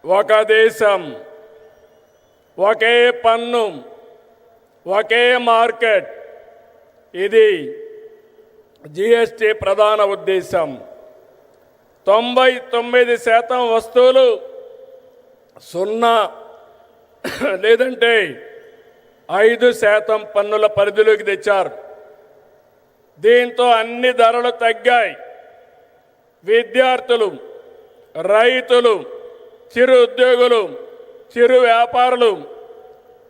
ఒక దేశం, ఒకే పన్ను, ఒకే మార్కెట్, ఇది జిఎస్టి ప్రధాన ఉద్దేశం. 99% వస్తువులు సున్నా లేదంటే 5% పన్నుల పరిధిలోకి తెచ్చారు. దీంతో అన్ని ధరలు తగ్గాయి. విద్యార్థులు, రైతులు, చిరు ఉద్యోగులు, చిరు వ్యాపారులు,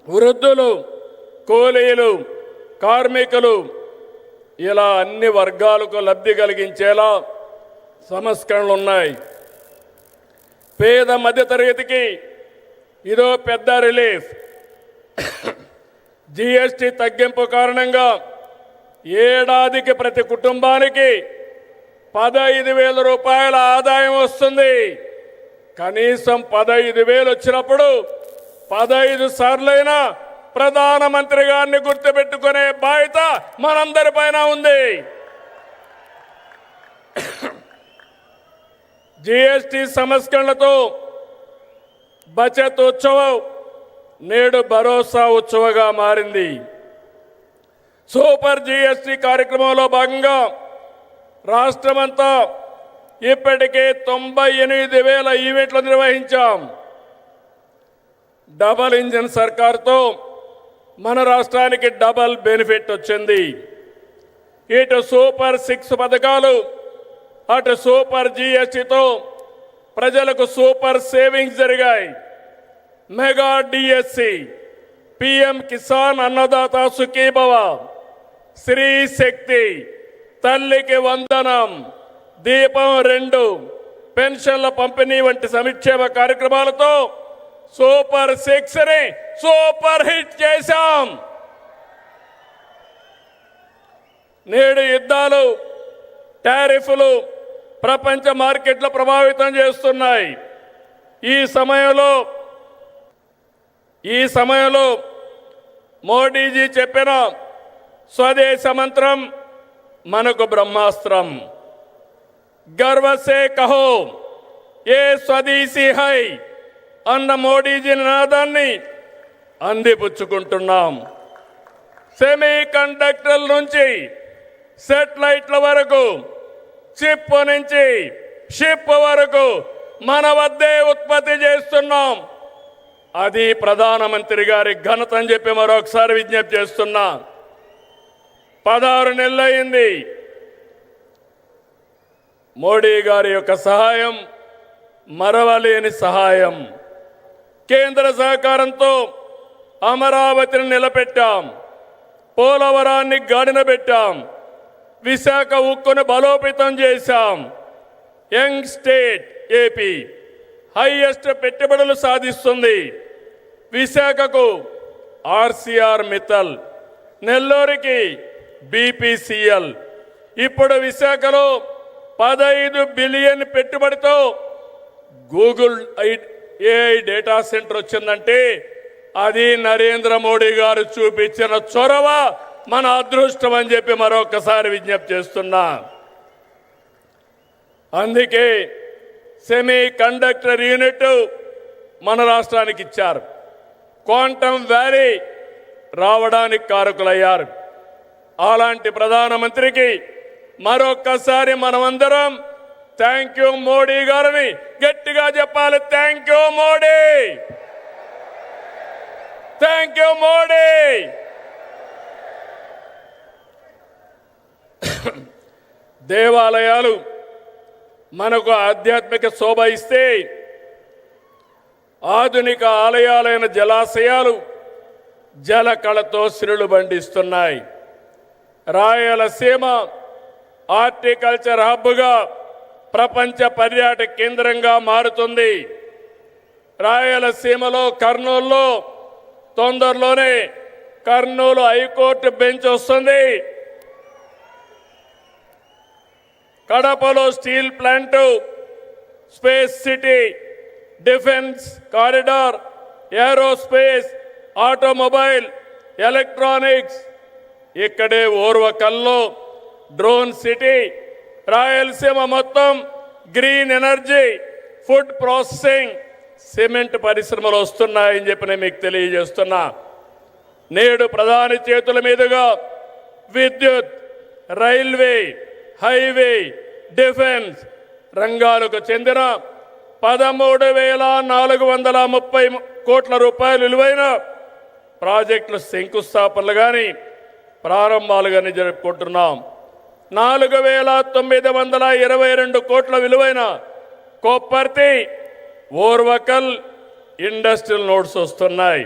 వృద్ధులు, కూలీలు, కార్మికులు, ఇలా అన్ని వర్గాలకు లబ్ధి కలిగించేలా సంస్కరణలు ఉన్నాయి. పేద మధ్యతరగతికి ఇదో పెద్ద రిలీఫ్. జిఎస్టి తగ్గింపు కారణంగా ఏడాదికి ప్రతి కుటుంబానికి 15,000 రూపాయల ఆదాయం వస్తుంది. కనీసం 15,000 వచ్చినప్పుడు 15 సార్లైనా ప్రధానమంత్రి గారిని గుర్తుపెట్టుకునే బాధ్యత మనందరిపైన ఉంది. జిఎస్టి సంస్కరణలతో బచత్ ఉత్సవం నేడు భరోసా ఉత్సవంగా మారింది. సూపర్ జిఎస్టి కార్యక్రమంలో భాగంగా రాష్ట్రమంతా ఇప్పటికే 98,000 ఈవెంట్లు నిర్వహించాం. డబల్ ఇంజిన్ సర్కార్తో మన రాష్ట్రానికి డబల్ బెనిఫిట్ వచ్చింది. ఇటు సూపర్ 6 పథకాలు, అటు సూపర్ జిఎస్టితో ప్రజలకు సూపర్ సేవింగ్స్ జరిగాయి. Mega DSC, PM Kisan Annadata Sukhibhava, Shri శక్తి, తల్లికి వందనం, దీపం 2, పెన్షన్ల పంపిణీ వంటి సంక్షేమ కార్యక్రమాలతో సూపర్ 6ని సూపర్ హిట్ చేశాం. నేడు యుద్ధాలు, టారిఫ్లు ప్రపంచ మార్కెట్లు ప్రభావితం చేస్తున్నాయి. ఈ సమయంలో మోడీజీ చెప్పిన స్వదేశ మంత్రం మనకు బ్రహ్మాస్త్రం. గర్వ సే కహో ఏ స్వదేశీ హై అన్న మోడీజీ నినాదాన్ని అందిపుచ్చుకుంటున్నాం. సెమీ కండక్టర్ల నుంచి సెటిలైట్ల వరకు, చిప్ నుంచి షిప్ వరకు మన వద్దే ఉత్పత్తి చేస్తున్నాం. అది ప్రధానమంత్రి గారి ఘనత అని చెప్పి మరొకసారి విజ్ఞప్తి చేస్తున్నా. 16 నెలలైంది. మోడీ గారి యొక్క సహాయం మరవలేని సహాయం. కేంద్ర సహకారంతో అమరావతిని నిలబెట్టాం, పోలవరాన్ని గాడిన పెట్టాం, విశాఖ ఉక్కును బలోపేతం చేశాం. యంగ్ స్టేట్ ఏపీ హైయెస్ట్ పెట్టుబడులు సాధిస్తుంది. విశాఖకు ఆర్సీఆర్ మిత్తల్, నెల్లూరుకి బీపీసీఎల్. ఇప్పుడు విశాఖలో 15 బిలియన్ పెట్టుబడితో గూగుల్ ఏఐ డేటా సెంటర్ వచ్చిందంటే అది నరేంద్ర మోడీ గారు చూపించిన చొరవ, మన అదృష్టం అని చెప్పి మరొకసారి విజ్ఞప్తి చేస్తున్నా. అందుకే సెమీ కండక్టర్ యూనిట్ మన రాష్ట్రానికి ఇచ్చారు. క్వాంటమ్ వ్యాలీ రావడానికి కారకులయ్యారు. అలాంటి ప్రధానమంత్రికి మరొక్కసారి మనమందరం థ్యాంక్ యూ మోడీ గారిని గట్టిగా చెప్పాలి. Thank you Modi, thank you Modi. దేవాలయాలు మనకు ఆధ్యాత్మిక శోభ ఇస్తే, ఆధునిక ఆలయాలైన జలాశయాలు జల కళతో సిరులు బండిస్తున్నాయి. రాయలసీమ హార్టికల్చర్ హబ్గా ప్రపంచ పర్యాటక కేంద్రంగా మారుతుంది. రాయలసీమలో కర్నూలులో తొందరలోనే కర్నూలు హైకోర్టు బెంచ్ వస్తుంది. కడపలో steel plant, space city, defence corridor, aerospace, automobile, electronics. ఇక్కడే ఓర్వకల్లో డ్రోన్ సిటీ. రాయలసీమ మొత్తం green energy, food processing, cement పరిశ్రమలు వస్తున్నాయని చెప్పి నేను మీకు తెలియజేస్తున్నా. నేడు ప్రధాని చేతుల మీదుగా విద్యుత్, రైల్వే, హైవే, డిఫెన్స్ రంగాలకు చెందిన 13,430 కోట్ల రూపాయలు విలువైన ప్రాజెక్టులు శంకుస్థాపనలు కానీ ప్రారంభాలు కానీ జరుపుకుంటున్నాం. 4,922 కోట్ల విలువైన కొప్పర్తి, ఓర్వకల్ ఇండస్ట్రియల్ నోడ్స్ వస్తున్నాయి.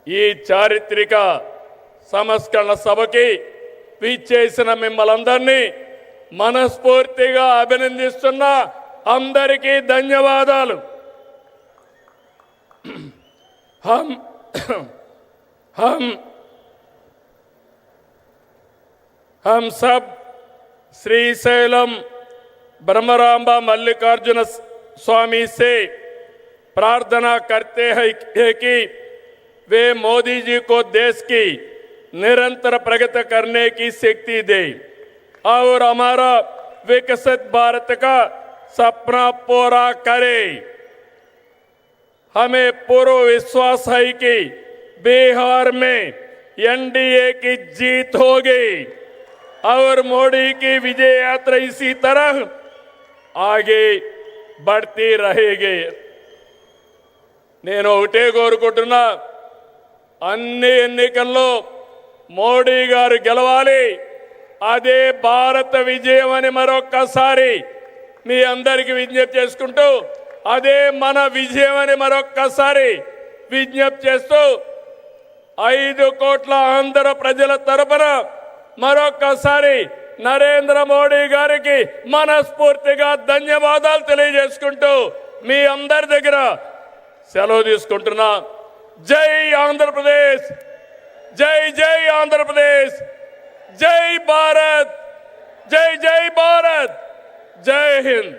ఈ చారిత్రక సంస్కరణ సభకి విచ్చేసిన మిమ్మల్ని అందరినీ మనస్ఫూర్తిగా అభినందిస్తున్నా. అందరికీ ధన్యవాదాలు. हम सब श्रीशैलम ब्रह्मरांबा मल्लिकार्जुन स्वामी से प्रार्थना करते हैं कि वे मोदी जी को देश की निरंतर प्रगति करने की शक्ति दे और हमारा विकसित भारत का सपना पूरा करे. हमें पूरा विश्वास है कि बिहार में एनडीए की जीत होगी और मोदी की विजय यात्रा इसी तरह आगे बढ़ती रहेगी. నేను ఒకటే కోరుకుంటున్నా, అన్ని ఎన్నికల్లో మోడీ గారు గెలవాలి. అదే భారత విజయం అని మరొక్కసారి మీ అందరికీ విజ్ఞప్తి చేసుకుంటూ, అదే మన విజయం అని మరొక్కసారి విజ్ఞప్తి చేస్తూ 5 కోట్ల ఆంధ్ర ప్రజల తరపున మరొక్కసారి నరేంద్ర మోడీ గారికి మనస్ఫూర్తిగా ధన్యవాదాలు తెలియజేసుకుంటూ మీ అందరి దగ్గర సెలవు తీసుకుంటున్నా. జై ఆంధ్రప్రదేశ్, జై జై ఆంధ్రప్రదేశ్, జై భారత్, జై జై భారత్, జై హింద్.